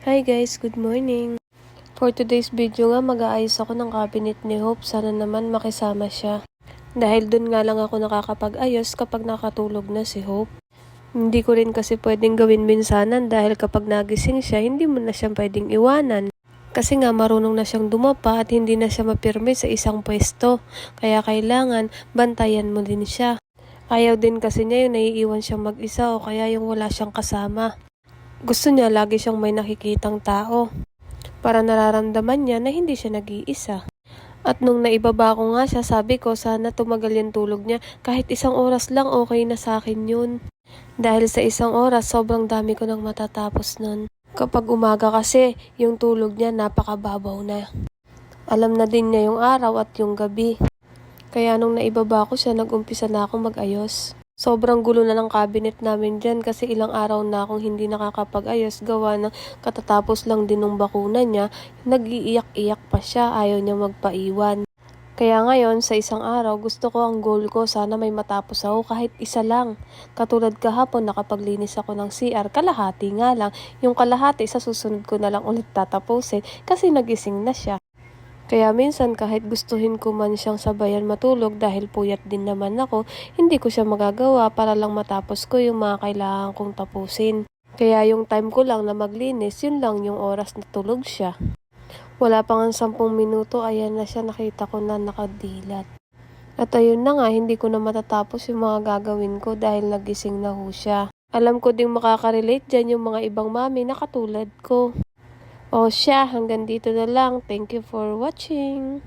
Hi guys, good morning. For today's video nga, mag-aayos ako ng cabinet ni Hope. Sana naman makisama siya. Dahil dun nga lang ako nakakapag-ayos kapag nakatulog na si Hope. Hindi ko rin kasi pwedeng gawin minsanan dahil kapag nagising siya, hindi mo na siyang pwedeng iwanan. Kasi nga marunong na siyang dumapa at hindi na siya mapirme sa isang pwesto. Kaya kailangan bantayan mo din siya. Ayaw din kasi niya yung naiiwan siyang mag-isa o kaya yung wala siyang kasama. Gusto niya lagi siyang may nakikitang tao para nararamdaman niya na hindi siya nag-iisa. At nung naibaba ko nga siya, sabi ko sana tumagal yung tulog niya. Kahit 1 oras lang okay na sa akin yun. Dahil sa 1 oras, sobrang dami ko nang matatapos nun. Kapag umaga kasi, yung tulog niya napakababaw na. Alam na din niya yung araw at yung gabi. Kaya nung naibaba ko siya, nag-umpisa na ako mag-ayos. Sobrang gulo na ng cabinet namin dyan kasi ilang araw na akong hindi nakakapag-ayos gawa ng katatapos lang din ng bakuna niya. Nag-iiyak-iyak pa siya, ayaw niya magpaiwan. Kaya ngayon, sa isang araw, gusto ko ang goal ko, sana may matapos ako kahit isa lang. Katulad kahapon, nakapaglinis ako ng CR, kalahati nga lang. Yung kalahati, sa susunod ko na lang ulit tatapusin kasi nagising na siya. Kaya minsan kahit gustuhin ko man siyang sabayan matulog dahil puyat din naman ako, hindi ko siya magagawa para lang matapos ko yung mga kailangan kong tapusin. Kaya yung time ko lang na maglinis, yun lang yung oras na tulog siya. Wala pa nga 10 minuto, ayan na siya, nakita ko na nakadilat. At ayun na nga, hindi ko na matatapos yung mga gagawin ko dahil nagising na ho siya. Alam ko ding makaka-relate dyan yung mga ibang mami na katulad ko. O siya, hanggang dito na lang. Thank you for watching.